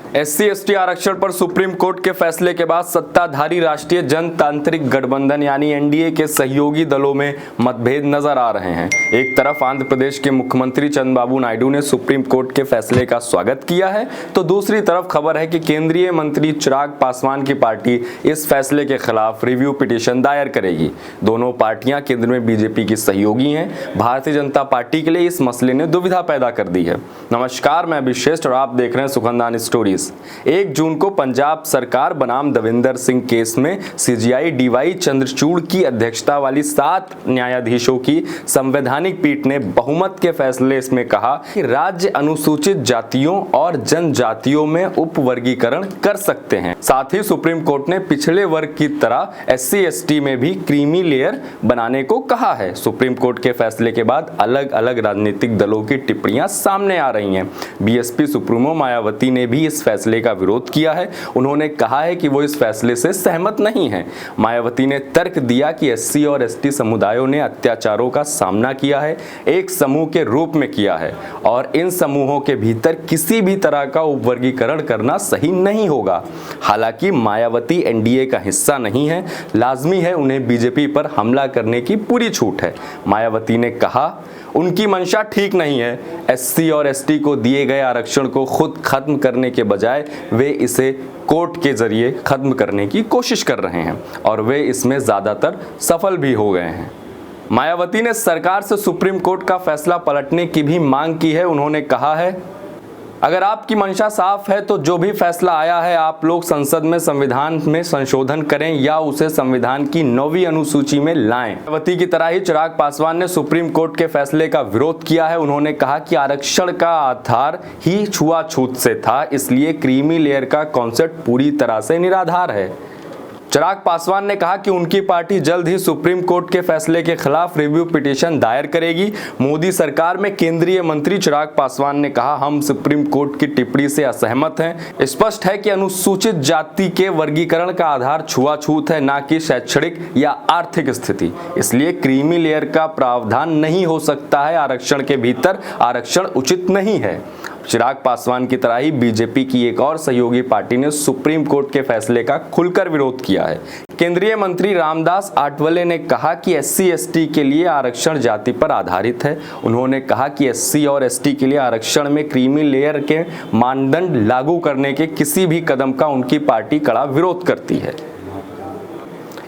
SC/ST आरक्षण पर supreme court के फैसले के बाद सत्ताधारी राष्ट्रीय जनतांत्रिक गठबंधन यानी एनडीए के सहयोगी दलों में मतभेद नजर आ रहे हैं। एक तरफ आंध्र प्रदेश के मुख्यमंत्री चंद्रबाबू नायडू ने सुप्रीम कोर्ट के फैसले का स्वागत किया है, तो दूसरी तरफ खबर है कि केंद्रीय मंत्री चिराग पासवान की पार्टी इस फैसले के खिलाफ रिव्यू पिटीशन दायर करेगी। दोनों पार्टियां केंद्र में बीजेपी की सहयोगी हैं। भारतीय जनता पार्टी के लिए इस मसले ने दुविधा पैदा कर दी है। नमस्कार, मैं अभिषेक और आप देख रहे हैं सुगंधान स्टोरीज। 1 जून को पंजाब सरकार बनाम दविंदर सिंह केस में सीजीआई डीवाई चंद्रचूड़ की अध्यक्षता वाली 7 न्यायाधीशों की संवैधानिक पीठ ने बहुमत के फैसले इसमें कहा कि राज्य अनुसूचित जातियों और जनजातियों में उपवर्गीकरण कर सकते हैं। साथ ही सुप्रीम कोर्ट ने पिछड़े वर्ग की तरह SC/ST में भी क्रीमी लेयर बनाने को कहा है। सुप्रीम कोर्ट के फैसले के बाद अलग अलग राजनीतिक दलों की टिप्पणियां सामने आ रही हैं। बीएसपी सुप्रीमो मायावती ने भी इस फैसले का विरोध किया है। उन्होंने कहा है कि वो इस फैसले से सहमत नहीं है। मायावती ने तर्क दिया कि SC और ST समुदायों ने अत्याचारों का सामना किया है, एक समूह के रूप में किया है, और इन समूहों के भीतर किसी भी तरह का उपवर्गीकरण करना सही नहीं होगा। हालांकि मायावती एनडीए का हिस्सा नहीं है, लाजमी है उन्हें बीजेपी पर हमला करने की पूरी छूट है। मायावती ने कहा उनकी मंशा ठीक नहीं है। SC और ST को दिए गए आरक्षण को खुद खत्म करने के बजाय वे इसे कोर्ट के जरिए खत्म करने की कोशिश कर रहे हैं और वे इसमें ज्यादातर सफल भी हो गए हैं। मायावती ने सरकार से सुप्रीम कोर्ट का फैसला पलटने की भी मांग की है। उन्होंने कहा है, अगर आपकी मंशा साफ है तो जो भी फैसला आया है आप लोग संसद में संविधान में संशोधन करें या उसे संविधान की 9वीं अनुसूची में लाएं। मायावती की तरह ही चिराग पासवान ने सुप्रीम कोर्ट के फैसले का विरोध किया है। उन्होंने कहा कि आरक्षण का आधार ही छुआछूत से था, इसलिए क्रीमी लेयर का कॉन्सेप्ट पूरी तरह से निराधार है। चिराग पासवान ने कहा कि उनकी पार्टी जल्द ही सुप्रीम कोर्ट के फैसले के खिलाफ रिव्यू पिटीशन दायर करेगी। मोदी सरकार में केंद्रीय मंत्री चिराग पासवान ने कहा, हम सुप्रीम कोर्ट की टिप्पणी से असहमत हैं। स्पष्ट है कि अनुसूचित जाति के वर्गीकरण का आधार छुआछूत है, ना कि शैक्षणिक या आर्थिक स्थिति। इसलिए क्रीमी लेयर का प्रावधान नहीं हो सकता है। आरक्षण के भीतर आरक्षण उचित नहीं है। चिराग पासवान की तरह ही बीजेपी की एक और सहयोगी पार्टी ने सुप्रीम कोर्ट के फैसले का खुलकर विरोध किया है। केंद्रीय मंत्री रामदास आठवले ने कहा कि SC/ST के लिए आरक्षण जाति पर आधारित है। उन्होंने कहा कि SC और ST के लिए आरक्षण में क्रीमी लेयर के मानदंड लागू करने के किसी भी कदम का उनकी पार्टी कड़ा विरोध करती है।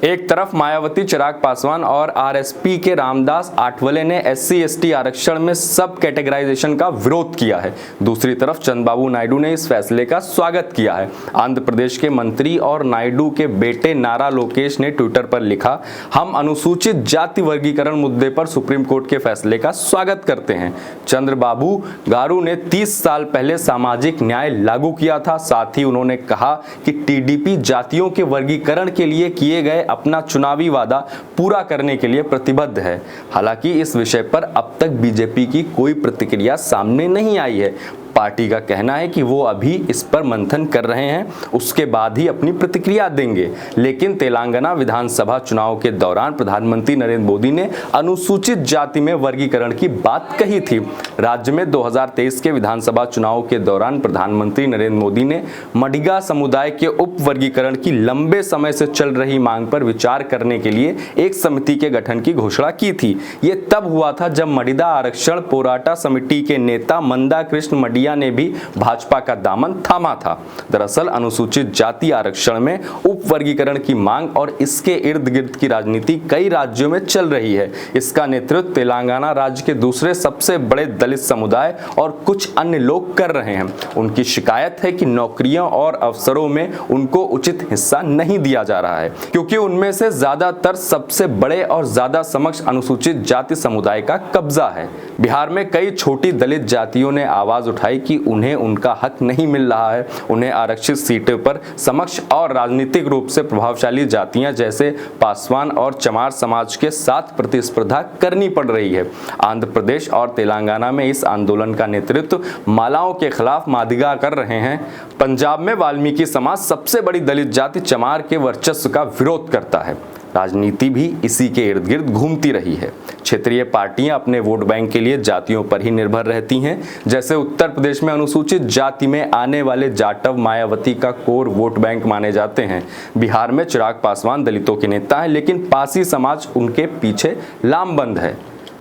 एक तरफ मायावती, चिराग पासवान और RSP के रामदास आठवले ने SC/ST आरक्षण में सब कैटेगराइजेशन का विरोध किया है। दूसरी तरफ चंद्रबाबू नायडू ने इस फैसले का स्वागत किया है। आंध्र प्रदेश के मंत्री और नायडू के बेटे नारा लोकेश ने ट्विटर पर लिखा, हम अनुसूचित जाति वर्गीकरण मुद्दे पर सुप्रीम कोर्ट के फैसले का स्वागत करते हैं। चंद्रबाबू गारू ने 30 साल पहले सामाजिक न्याय लागू किया था। साथ ही उन्होंने कहा कि TDP जातियों के वर्गीकरण के लिए किए गए अपना चुनावी वादा पूरा करने के लिए प्रतिबद्ध है। हालांकि इस विषय पर अब तक बीजेपी की कोई प्रतिक्रिया सामने नहीं आई है। पार्टी का कहना है कि वो अभी इस पर मंथन कर रहे हैं, उसके बाद ही अपनी प्रतिक्रिया देंगे। लेकिन तेलंगाना विधानसभा चुनाव के दौरान प्रधानमंत्री नरेंद्र मोदी ने अनुसूचित जाति में वर्गीकरण की बात कही थी। राज्य में 2023 के विधानसभा चुनाव के दौरान प्रधानमंत्री नरेंद्र मोदी ने मडिगा समुदाय के उप वर्गीकरण की लंबे समय से चल रही मांग पर विचार करने के लिए एक समिति के गठन की घोषणा की थी। ये तब हुआ था जब मडिगा आरक्षण पोराटा समिति के नेता मंदा कृष्ण मडिया ने भी भाजपा का दामन थामा था। दरअसल अनुसूचित जाति आरक्षण में उप वर्गीकरण की मांग और इसके इर्द गिर्द की राजनीति कई राज्यों में चल रही है। इसका नेतृत्व तेलंगाना राज्य के दूसरे सबसे बड़े दलित समुदाय और कुछ अन्य लोग कर रहे हैं। उनकी शिकायत है कि नौकरियों और अवसरों में उनको उचित हिस्सा नहीं दिया जा रहा है, क्योंकि उनमें से ज्यादातर सबसे बड़े और ज्यादा समक्ष अनुसूचित जाति समुदाय का कब्जा है। बिहार में कई छोटी दलित जातियों ने आवाज उठाई कि उन्हें उनका हक नहीं मिल रहा है। उन्हें आरक्षित सीटों पर समक्ष और राजनीतिक रूप से प्रभावशाली जातियां जैसे पासवान और चमार समाज के साथ प्रतिस्पर्धा करनी पड़ रही है। आंध्र प्रदेश और तेलंगाना में इस आंदोलन का नेतृत्व मालाओं के खिलाफ मादिगा कर रहे हैं। पंजाब में वाल्मीकि समाज सबसे बड़ी दलित जाति चमार के वर्चस्व का विरोध करता है। राजनीति भी इसी के इर्द गिर्द घूमती रही है। क्षेत्रीय पार्टियां अपने वोट बैंक के लिए जातियों पर ही निर्भर रहती हैं। जैसे उत्तर प्रदेश में अनुसूचित जाति में आने वाले जाटव मायावती का कोर वोट बैंक माने जाते हैं। बिहार में चिराग पासवान दलितों के नेता हैं, लेकिन पासी समाज उनके पीछे लामबंद है।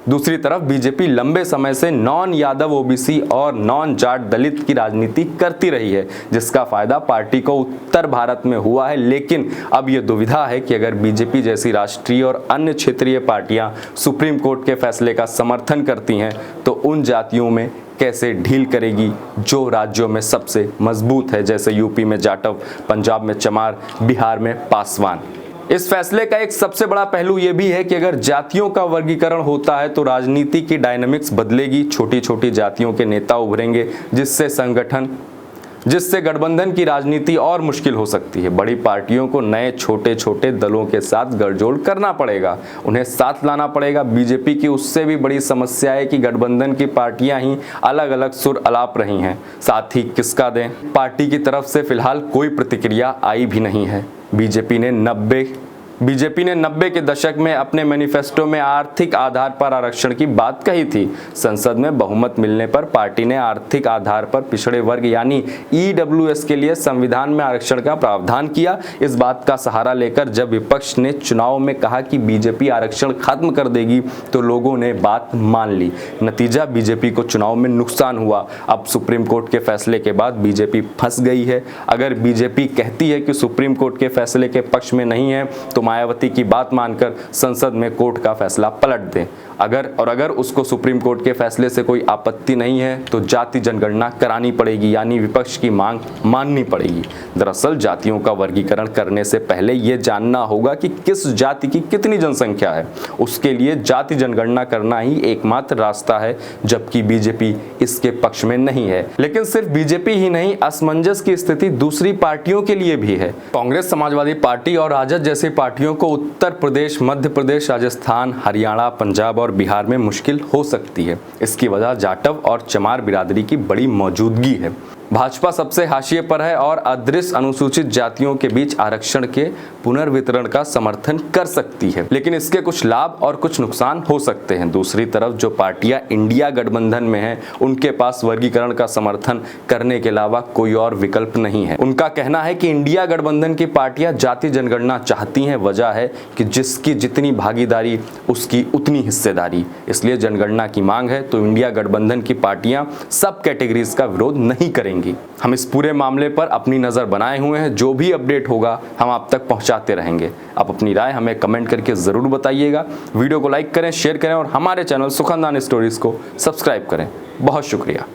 दूसरी तरफ बीजेपी लंबे समय से नॉन यादव ओबीसी और नॉन जाट दलित की राजनीति करती रही है, जिसका फायदा पार्टी को उत्तर भारत में हुआ है। लेकिन अब यह दुविधा है कि अगर बीजेपी जैसी राष्ट्रीय और अन्य क्षेत्रीय पार्टियां सुप्रीम कोर्ट के फैसले का समर्थन करती हैं तो उन जातियों में कैसे ढील करेगी जो राज्यों में सबसे मजबूत है, जैसे यूपी में जाटव, पंजाब में चमार, बिहार में पासवान। इस फैसले का एक सबसे बड़ा पहलू यह भी है कि अगर जातियों का वर्गीकरण होता है तो राजनीति की डायनामिक्स बदलेगी। छोटी छोटी जातियों के नेता उभरेंगे, जिससे गठबंधन की राजनीति और मुश्किल हो सकती है। बड़ी पार्टियों को नए छोटे छोटे दलों के साथ गठजोड़ करना पड़ेगा, उन्हें साथ लाना पड़ेगा। बीजेपी की उससे भी बड़ी समस्या है कि गठबंधन की पार्टियां ही अलग अलग सुर अलाप रही हैं। साथ ही किसका दें, पार्टी की तरफ से फिलहाल कोई प्रतिक्रिया आई भी नहीं है। बीजेपी ने 90 के दशक में अपने मैनिफेस्टो में आर्थिक आधार पर आरक्षण की बात कही थी। संसद में बहुमत मिलने पर पार्टी ने आर्थिक आधार पर पिछड़े वर्ग यानी ईडब्ल्यूएस के लिए संविधान में आरक्षण का प्रावधान किया। इस बात का सहारा लेकर जब विपक्ष ने चुनाव में कहा कि बीजेपी आरक्षण खत्म कर देगी तो लोगों ने बात मान ली। नतीजा बीजेपी को चुनाव में नुकसान हुआ। अब सुप्रीम कोर्ट के फैसले के बाद बीजेपी फंस गई है। अगर बीजेपी कहती है कि सुप्रीम कोर्ट के फैसले के पक्ष में नहीं है तो मायावती की बात मानकर संसद में कोर्ट का फैसला पलट दें। अगर उसको सुप्रीम कोर्ट के फैसले से कोई आपत्ति नहीं है तो जाति जनगणना करानी पड़ेगी, यानी विपक्ष की मांग माननी पड़ेगी। दरअसल जातियों का वर्गीकरण करने से पहले यह जानना होगा कि किस जाति की कितनी जनसंख्या है। उसके लिए जाति जनगणना करना ही एकमात्र रास्ता है, जबकि बीजेपी इसके पक्ष में नहीं है। लेकिन सिर्फ बीजेपी ही नहीं, असमंजस की स्थिति दूसरी पार्टियों के लिए भी है। कांग्रेस, समाजवादी पार्टी और राजद जैसी पार्टियों को उत्तर प्रदेश, मध्य प्रदेश, राजस्थान, हरियाणा, पंजाब और बिहार में मुश्किल हो सकती है। इसकी वजह जाटव और चमार बिरादरी की बड़ी मौजूदगी है। भाजपा सबसे हाशिए पर है और अदृश्य अनुसूचित जातियों के बीच आरक्षण के पुनर्वितरण का समर्थन कर सकती है, लेकिन इसके कुछ लाभ और कुछ नुकसान हो सकते हैं। दूसरी तरफ जो पार्टियां इंडिया गठबंधन में हैं, उनके पास वर्गीकरण का समर्थन करने के अलावा कोई और विकल्प नहीं है। उनका कहना है कि इंडिया गठबंधन की पार्टियां जाति जनगणना चाहती हैं। वजह है कि जिसकी जितनी भागीदारी उसकी उतनी हिस्सेदारी, इसलिए जनगणना की मांग है तो इंडिया गठबंधन की पार्टियां सब कैटेगरीज का विरोध नहीं करेंगी। हम इस पूरे मामले पर अपनी नजर बनाए हुए हैं। जो भी अपडेट होगा हम आप तक पहुंचाते रहेंगे। आप अपनी राय हमें कमेंट करके जरूर बताइएगा। वीडियो को लाइक करें, शेयर करें और हमारे चैनल सुखानदान स्टोरीज को सब्सक्राइब करें। बहुत शुक्रिया।